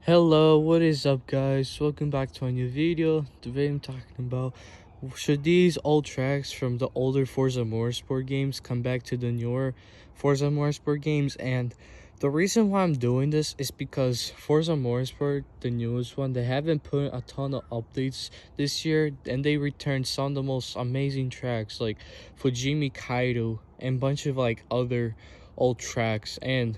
Hello, what is up guys? Welcome back to a new video. Today I'm talking about should these old tracks from the older Forza Motorsport games come back to the newer Forza Motorsport games. And the reason why I'm doing this is because Forza Motorsport, the newest one, they haven't put a ton of updates this year, and they returned some of the most amazing tracks like Fujimi Kaido and a bunch of like other old tracks. And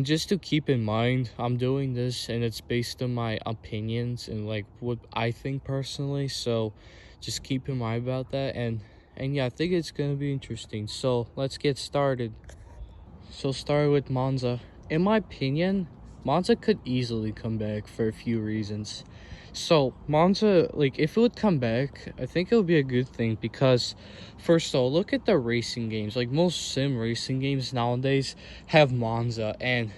just to keep in mind, I'm doing this and it's based on my opinions and like what I think personally. So just keep in mind about that. And yeah, I think it's gonna be interesting. So let's get started. So start with Monza. In my opinion, Monza could easily come back for a few reasons. So Monza, like if it would come back, I think it would be a good thing because first of all, look at the racing games. Like most sim racing games nowadays have Monza, and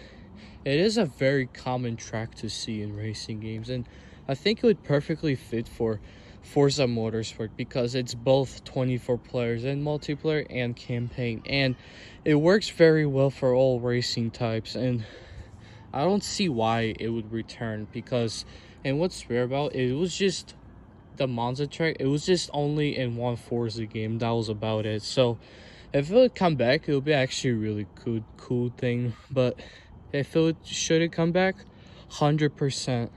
it is a very common track to see in racing games, and I think it would perfectly fit for Forza Motorsport because it's both 24 players and multiplayer and campaign, and it works very well for all racing types. And I don't see why it would return because, and what's weird about it, it was just the Monza track, it was just only in one Forza game, that was about it. So if it would come back, it would be actually a really cool thing. But if it would, should it come back, 100%.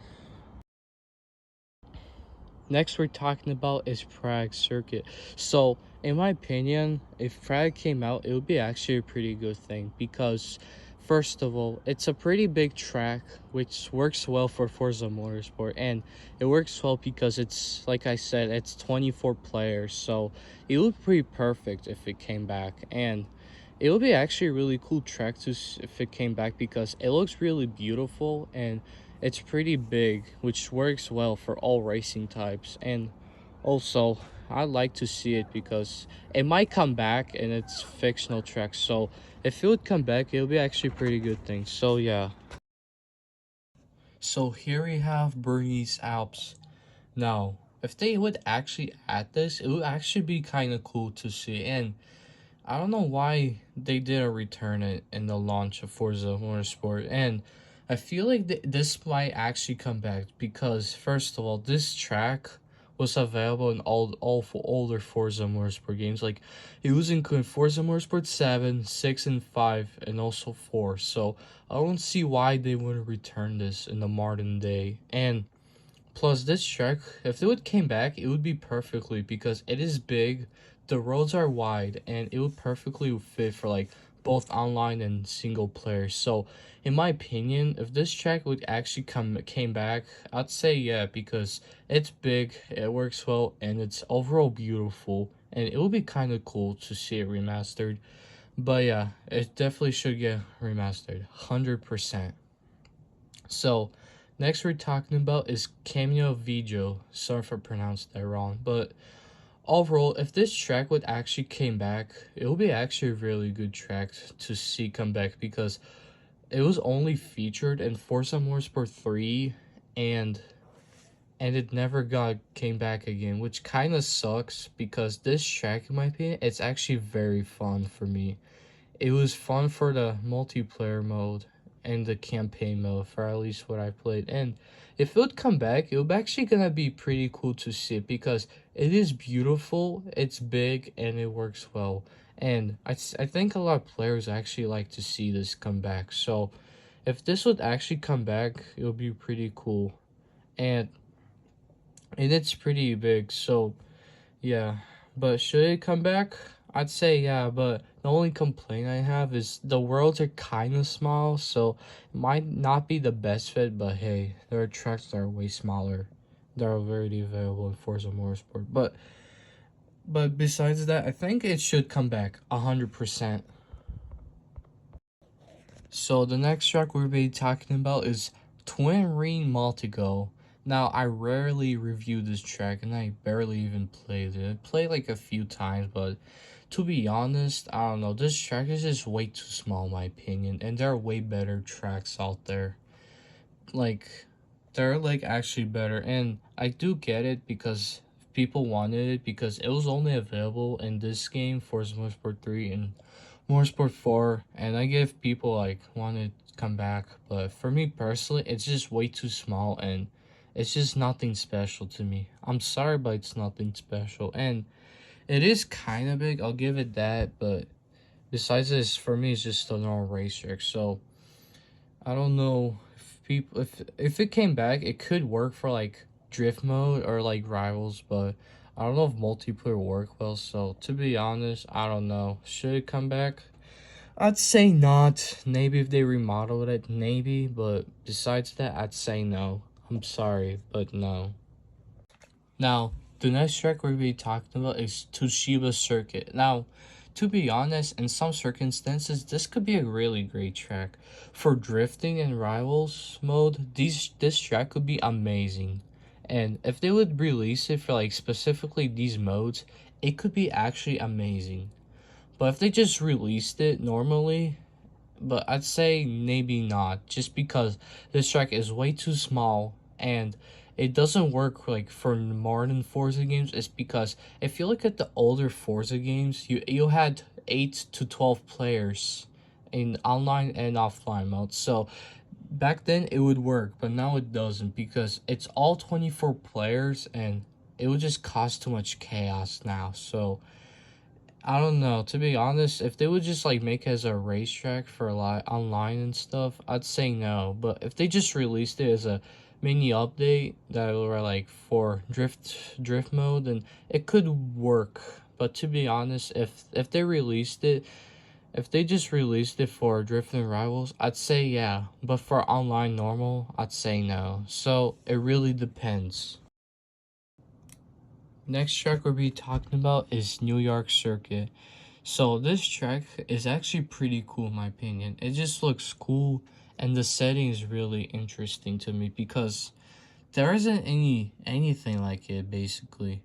Next we're talking about is Prague Circuit. So in my opinion, if Prague came out, it would be actually a pretty good thing because first of all, it's a pretty big track which works well for Forza Motorsport, and it works well because it's, like I said, it's 24 players, so it would be perfect if it came back. And it would be actually a really cool track to if it came back because it looks really beautiful and it's pretty big, which works well for all racing types. And also, I like to see it because it might come back and it's fictional track. So if it would come back, it would be actually a pretty good thing. So yeah. So here we have Bernese Alps. Now, if they would actually add this, it would actually be kind of cool to see. And I don't know why they didn't return it in the launch of Forza Motorsport, and I feel like this might actually come back because first of all, this track was available in all for older Forza Motorsport games. Like it was included Forza Motorsport 7, 6, and 5, and also 4. So I don't see why they wouldn't return this in the modern day. And plus, this track, if it would came back, it would be perfectly because it is big, the roads are wide, and it would perfectly fit for like both online and single player. So, in my opinion, if this track would actually came back, I'd say yeah because it's big, it works well, and it's overall beautiful, and it would be kind of cool to see it remastered. But yeah, it definitely should get remastered, 100%. So, next we're talking about is Camino Viejo. Sorry if I pronounced that wrong, but overall, if this track would actually came back, it would be actually a really good track to see come back because it was only featured in Forza Motorsport 3, and it never got came back again, which kind of sucks because this track, in my opinion, it's actually very fun for me. It was fun for the multiplayer mode and the campaign mode for at least what I played. And if it would come back, it would actually gonna be pretty cool to see it because it is beautiful, it's big, and it works well. And I think a lot of players actually like to see this come back. So if this would actually come back, it would be pretty cool. And it's pretty big, so yeah, but should it come back? I'd say yeah, but the only complaint I have is the worlds are kind of small, so it might not be the best fit, but hey, there are tracks that are way smaller that are already available in Forza Motorsport. But besides that, I think it should come back 100%. So the next track we'll be talking about is Twin Ring Multigo. Now, I rarely review this track and I barely even played it. I played like a few times, but to be honest, I don't know. This track is just way too small in my opinion, and there are way better tracks out there. Like, they're like actually better, and I do get it because people wanted it because it was only available in this game, Forza Motorsport 3, and Motorsport 4, and I give people like want to come back, but for me personally, it's just way too small and it's just nothing special to me. I'm sorry, but it's nothing special, and it is kind of big. I'll give it that, but besides this, for me, it's just a normal racetrack. So I don't know if people if it came back, it could work for like drift mode or like rivals, but I don't know if multiplayer work well. So to be honest, I don't know. Should it come back? I'd say not. Maybe if they remodeled it, maybe. But besides that, I'd say no. I'm sorry, but no. Now, the next track we'll be talking about is Tsukuba Circuit. Now, to be honest, in some circumstances, this could be a really great track. For drifting and rivals mode, this track could be amazing. And if they would release it for like specifically these modes, it could be actually amazing. But if they just released it normally, but I'd say maybe not, just because this track is way too small and it doesn't work like for modern Forza games. It's because if you look at the older Forza games, you had 8 to 12 players in online and offline mode. So back then it would work, but now it doesn't because it's all 24 players and it would just cause too much chaos now. So I don't know. To be honest, if they would just like make it as a racetrack for like online and stuff, I'd say no. But if they just released it as a mini update that were like for drift mode, then it could work. But to be honest, if they released it, if they just released it for drift and rivals, I'd say yeah. But for online normal, I'd say no. So it really depends. Next track we'll be talking about is New York Circuit. So this track is actually pretty cool in my opinion. It just looks cool and the setting is really interesting to me because there isn't anything like it basically.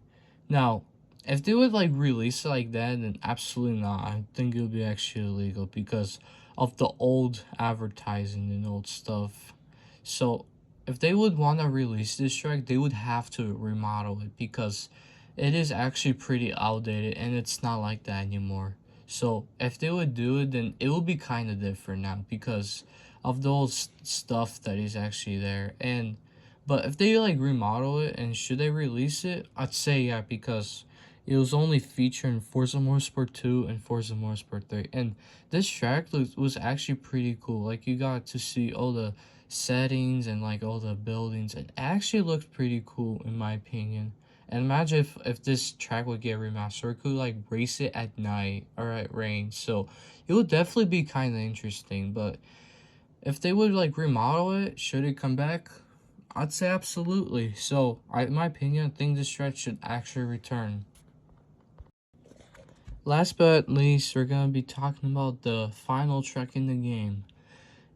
Now, if they would like release it like that, then absolutely not. I think it would be actually illegal because of the old advertising and old stuff. So if they would want to release this track, they would have to remodel it because it is actually pretty outdated and it's not like that anymore. So if they would do it, then it would be kind of different now because of those stuff that is actually there. And but if they like remodel it and should they release it, I'd say yeah because it was only featured in Forza Motorsport 2 and Forza Motorsport 3. And this track was actually pretty cool. Like you got to see all the settings and like all the buildings. It actually looked pretty cool in my opinion. And imagine if this track would get remastered, it could like race it at night or at rain. So it would definitely be kind of interesting. But if they would like remodel it, should it come back? I'd say absolutely. So, in my opinion, I think this track should actually return. Last but not least, we're gonna be talking about the final track in the game.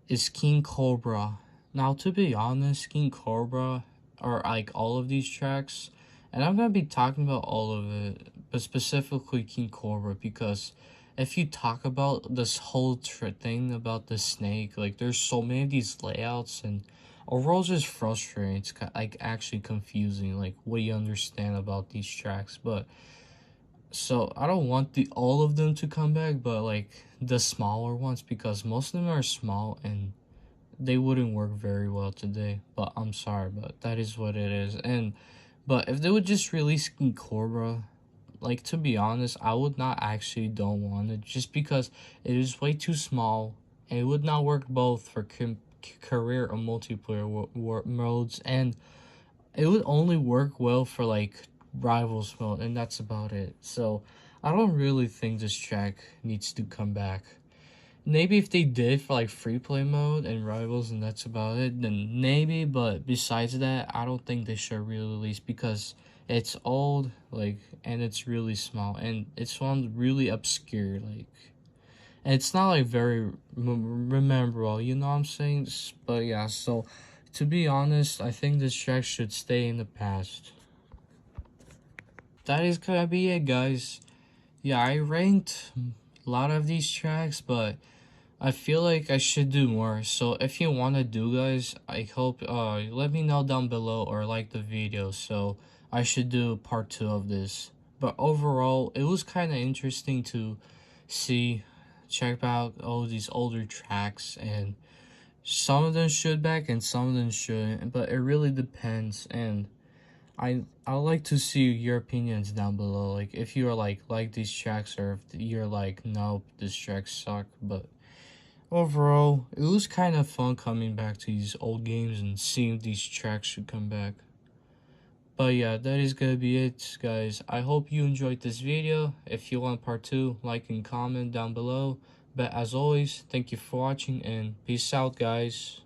Is King Cobra. Now, to be honest, King Cobra are like all of these tracks, and I'm gonna be talking about all of it, but specifically King Cobra because if you talk about this whole thing about the snake, like there's so many of these layouts and overall it's just frustrating. It's like actually confusing, like what you understand about these tracks, but so I don't want the all of them to come back, but like the smaller ones because most of them are small and they wouldn't work very well today. But I'm sorry, but that is what it is. And but if they would just release King Cobra, like to be honest, I would not actually don't want it just because it is way too small and it would not work both for career or multiplayer modes, and it would only work well for like rivals mode, and that's about it. So I don't really think this track needs to come back. Maybe if they did for like free play mode and rivals and that's about it, then maybe, but besides that, I don't think they should release because it's old, like, and it's really small and it's one really obscure, like, and it's not like very rememberable, you know what I'm saying? But yeah, so to be honest, I think this track should stay in the past. That is gonna be it, guys. Yeah, I ranked a lot of these tracks, but I feel like I should do more. So if you want to do, guys, I hope let me know down below or like the video so I should do part 2 of this. But overall, it was kind of interesting to see check out all these older tracks, and some of them should back and some of them shouldn't, but it really depends. And I like to see your opinions down below, like if you're like these tracks, or if you're like, nope, this track suck. But overall, it was kind of fun coming back to these old games and seeing these tracks should come back. But yeah, that is gonna be it, guys. I hope you enjoyed this video. If you want part 2, like and comment down below. But as always, thank you for watching, and peace out, guys.